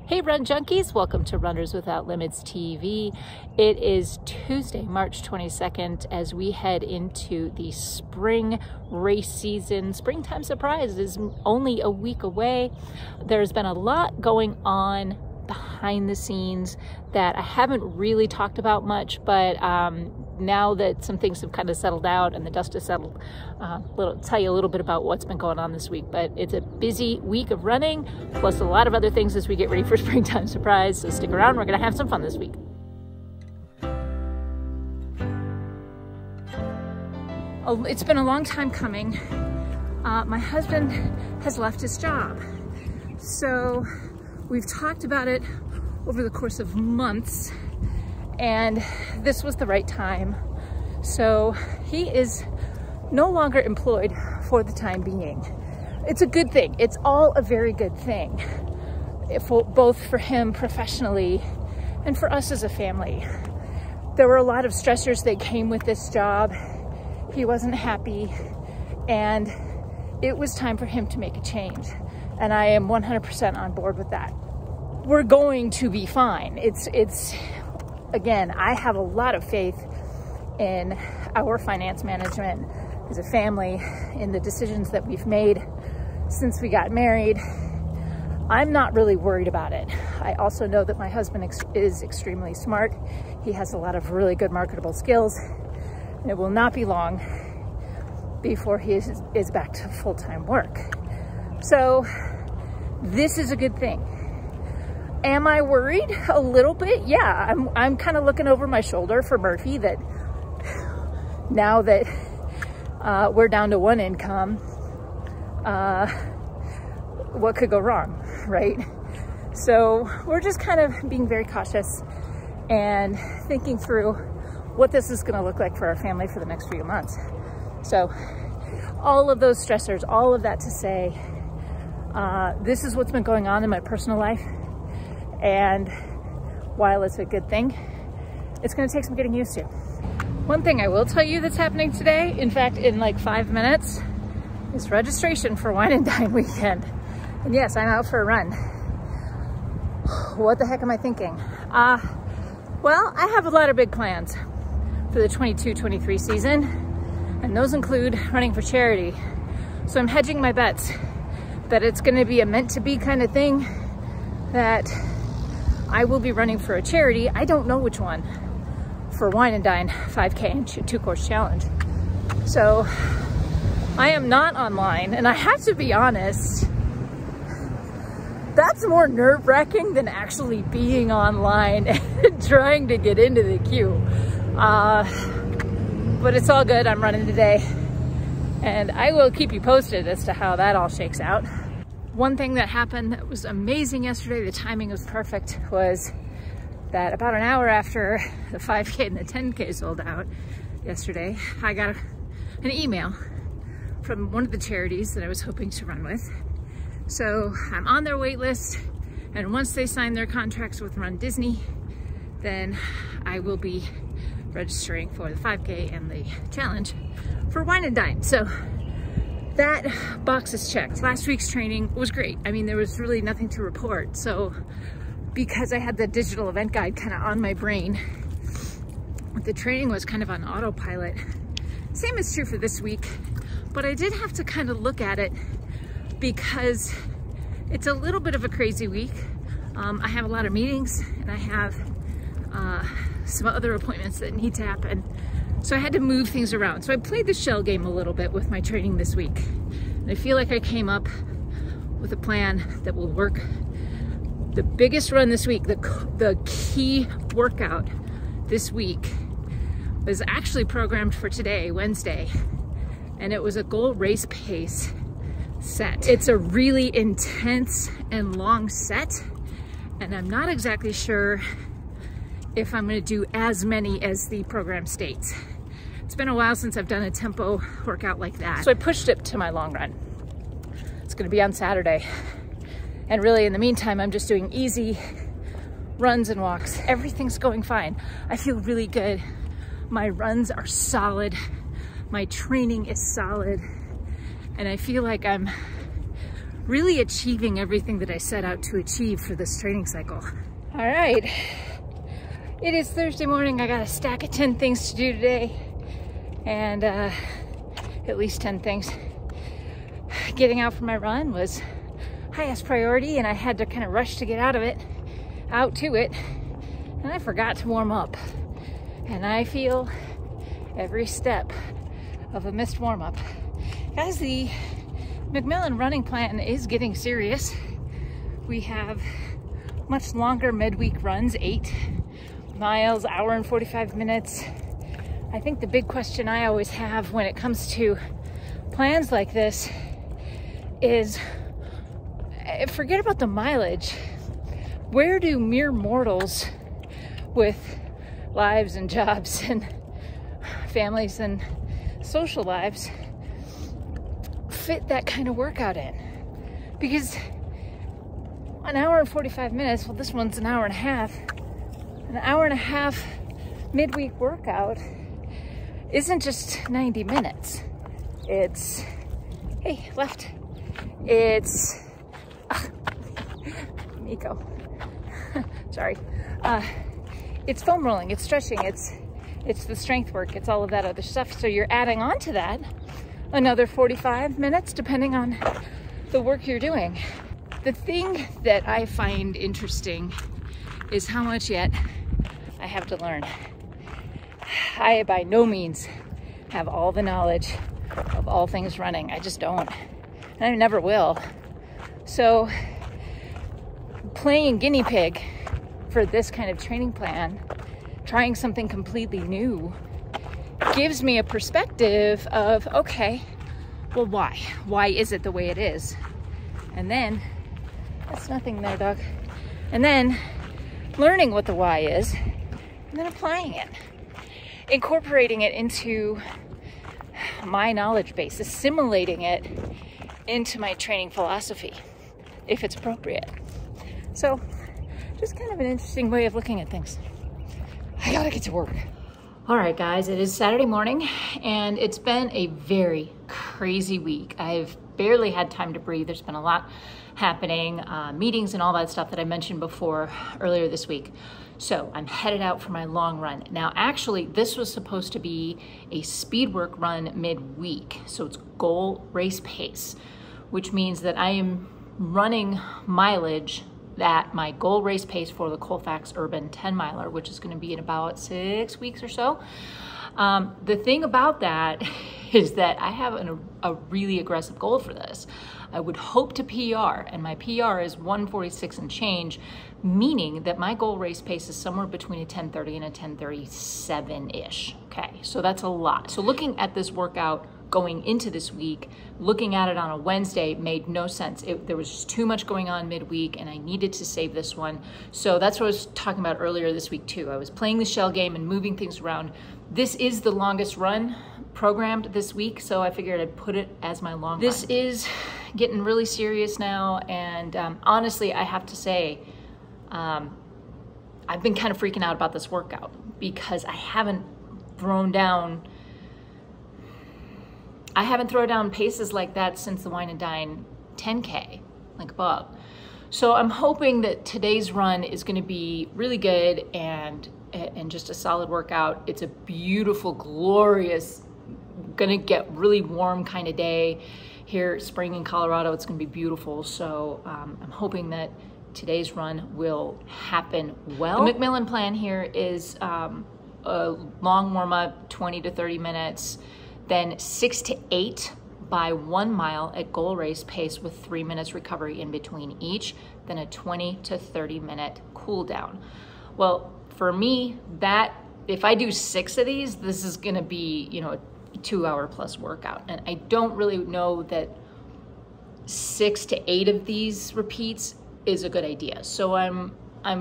Hey Run Junkies, welcome to Runners Without Limits TV. It is Tuesday, March 22nd, as we head into the spring race season. Springtime Surprise is only a week away. There's been a lot going on behind the scenes that I haven't really talked about much, but now that some things have kind of settled out and the dust has settled, tell you a little bit about what's been going on this week. But it's a busy week of running, plus a lot of other things as we get ready for Springtime Surprise. So stick around, we're gonna have some fun this week. It's been a long time coming. My husband has left his job. So we've talked about it over the course of months, and this was the right time. So he is no longer employed for the time being. It's a good thing. It's all a very good thing, both for him professionally and for us as a family. There were a lot of stressors that came with this job. He wasn't happy, and it was time for him to make a change. And I am 100% on board with that. We're going to be fine. Again, I have a lot of faith in our finance management as a family, in the decisions that we've made since we got married. I'm not really worried about it. I also know that my husband is extremely smart. He has a lot of really good marketable skills, and it will not be long before he is back to full-time work. So this is a good thing. Am I worried a little bit? Yeah, I'm kind of looking over my shoulder for Murphy, that now that we're down to one income, what could go wrong, right? So we're just kind of being very cautious and thinking through what this is going to look like for our family for the next few months. So all of those stressors, all of that to say, this is what's been going on in my personal life. And while it's a good thing, it's going to take some getting used to. One thing I will tell you that's happening today, in fact, in like 5 minutes, is registration for Wine and Dine weekend. And yes, I'm out for a run. What the heck am I thinking? Well, I have a lot of big plans for the 22-23 season, and those include running for charity. So I'm hedging my bets that it's going to be a meant to be kind of thing, that I will be running for a charity. I don't know which one, for Wine and Dine 5K and 2-course challenge. So I am not online, and I have to be honest, that's more nerve-wracking than actually being online and trying to get into the queue. But it's all good. I'm running today, and I will keep you posted as to how that all shakes out. One thing that happened that was amazing yesterday, the timing was perfect, was that about an hour after the 5K and the 10K sold out yesterday, I got an email from one of the charities that I was hoping to run with. So I'm on their wait list, and once they sign their contracts with Run Disney, then I will be registering for the 5K and the challenge for Wine and Dine. So that box is checked. Last week's training was great. I mean, there was really nothing to report. So because I had the digital event guide kind of on my brain, the training was kind of on autopilot. Same is true for this week, but I did have to kind of look at it because it's a little bit of a crazy week. I have a lot of meetings, and I have some other appointments that need to happen. So I had to move things around. So I played the shell game a little bit with my training this week. And I feel like I came up with a plan that will work. The biggest run this week, the key workout this week, was actually programmed for today, Wednesday. And it was a goal race pace set. It's a really intense and long set. And I'm not exactly sure if I'm going to do as many as the program states. It's been a while since I've done a tempo workout like that. So I pushed it to my long run. It's going to be on Saturday. And really, in the meantime, I'm just doing easy runs and walks. Everything's going fine. I feel really good. My runs are solid. My training is solid. And I feel like I'm really achieving everything that I set out to achieve for this training cycle. All right, it is Thursday morning. I got a stack of 10 things to do today, and at least 10 things. Getting out for my run was highest priority, and I had to kind of rush to get out to it, and I forgot to warm up. And I feel every step of a missed warm up. Guys, the McMillan Running plan is getting serious. We have much longer midweek runs, 8 miles, hour and 45 minutes. I think the big question I always have when it comes to plans like this is, forget about the mileage. Where do mere mortals with lives and jobs and families and social lives fit that kind of workout in? Because an hour and 45 minutes, well, this one's an hour and a half. An hour and a half midweek workout isn't just 90 minutes. It's, hey, left. It's, Nico, sorry. It's foam rolling, it's stretching, it's the strength work, it's all of that other stuff. So you're adding on to that another 45 minutes, depending on the work you're doing. The thing that I find interesting is how much yet I have to learn. I by no means have all the knowledge of all things running. I just don't, and I never will. So playing guinea pig for this kind of training plan, trying something completely new, gives me a perspective of, okay, well, why? Why is it the way it is? And then, that's nothing there, dog. And then learning what the why is, and then applying it, incorporating it into my knowledge base, assimilating it into my training philosophy, if it's appropriate. So, just kind of an interesting way of looking at things. I gotta get to work. All right, guys, it is Saturday morning, and it's been a very crazy week. I've barely had time to breathe. There's been a lot happening, meetings and all that stuff that I mentioned before earlier this week. So I'm headed out for my long run. Now, actually, this was supposed to be a speed work run midweek. So it's goal race pace, which means that I am running mileage at my goal race pace for the Colfax Urban 10 miler, which is going to be in about 6 weeks or so. The thing about that is that I have a really aggressive goal for this. I would hope to PR, and my PR is 1:46 and change, meaning that my goal race pace is somewhere between a 10:30 and a 10:37-ish. Okay, so that's a lot. So looking at this workout going into this week, looking at it on a Wednesday made no sense. There was just too much going on midweek, and I needed to save this one. So that's what I was talking about earlier this week too. I was playing the shell game and moving things around. This is the longest run programmed this week, so I figured I'd put it as my long run. This is getting really serious now, and honestly, I have to say, I've been kind of freaking out about this workout because I haven't thrown down paces like that since the Wine and Dine 10K, like above. So I'm hoping that today's run is going to be really good and just a solid workout. It's a beautiful, glorious, gonna get really warm kind of day here, spring in Colorado. It's gonna be beautiful. So I'm hoping that today's run will happen well. The McMillan plan here is a long warm up, 20 to 30 minutes, then 6 to 8 by 1 mile at goal race pace with 3 minutes recovery in between each, then a 20 to 30 minute cool down. Well, for me, if I do 6 of these, this is gonna be, you know, a 2-hour plus workout. And I don't really know that 6 to 8 of these repeats is a good idea. So I'm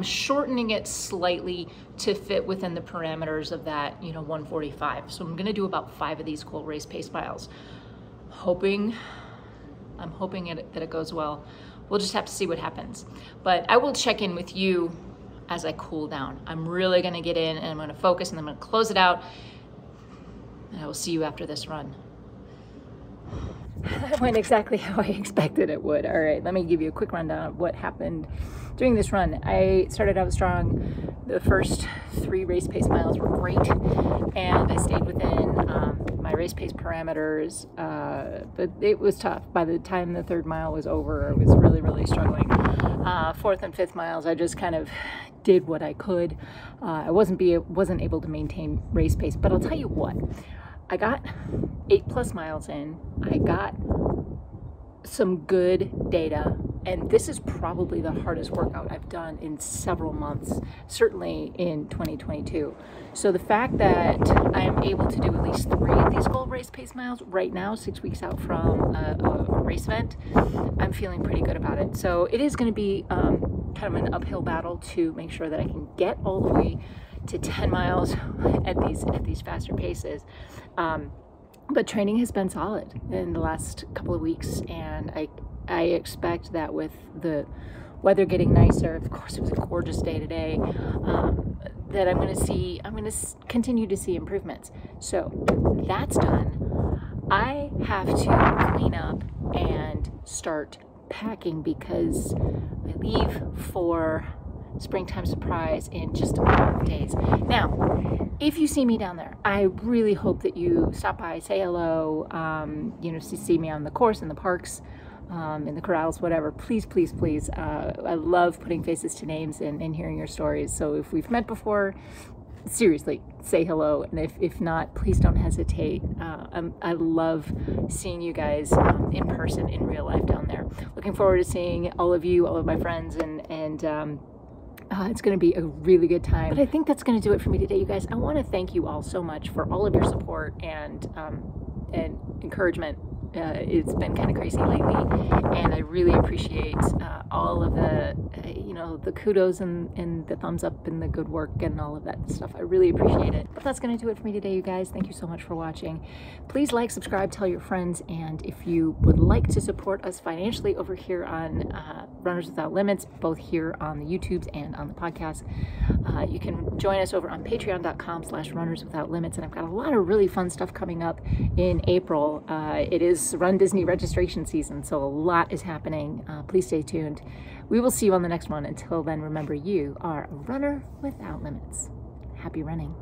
shortening it slightly to fit within the parameters of that, you know, 145. So I'm gonna do about 5 of these goal race pace miles. I'm hoping that it goes well. We'll just have to see what happens. But I will check in with you as I cool down. I'm really gonna get in and I'm gonna focus and I'm gonna close it out. And I will see you after this run. That went exactly how I expected it would. All right, let me give you a quick rundown of what happened during this run. I started out strong. The first 3 race pace miles were great, and I stayed within my race pace parameters, but it was tough. By the time the 3rd mile was over, I was really struggling. 4th and 5th miles, I just kind of did what I could. I wasn't able to maintain race pace, but I'll tell you what, I got 8+ miles in. I got some good data, and this is probably the hardest workout I've done in several months, certainly in 2022. So the fact that I am able to do at least 3 of these goal race pace miles right now, 6 weeks out from a race event, I'm feeling pretty good about it. So it is going to be kind of an uphill battle to make sure that I can get all the way to 10 miles at these faster paces. But training has been solid in the last couple of weeks, and I expect that with the weather getting nicer, of course it was a gorgeous day today, that I'm going to continue to see improvements. So that's done. I have to clean up and start packing because I leave for Springtime Surprise in just a matter of days. Now, if you see me down there, I really hope that you stop by, say hello, you know, see me on the course, in the parks, in the corrals, whatever. Please, please, please. I love putting faces to names and hearing your stories. So if we've met before, seriously, say hello. And if not, please don't hesitate. I love seeing you guys in person, in real life down there. Looking forward to seeing all of you, all of my friends, and it's going to be a really good time. But I think that's going to do it for me today, you guys. I want to thank you all so much for all of your support and encouragement. It's been kind of crazy lately, and I really appreciate all of the, you know, the kudos and the thumbs up and the good work and all of that stuff. I really appreciate it. But that's going to do it for me today, you guys. Thank you so much for watching. Please like, subscribe, tell your friends, and if you would like to support us financially over here on Runners Without Limits, both here on the YouTubes and on the podcast, you can join us over on patreon.com/runnerswithoutlimits, and I've got a lot of really fun stuff coming up in April. It is Run Disney registration season, so a lot is happening. Please stay tuned. We will see you on the next one. Until then, remember, you are a runner without limits. Happy running.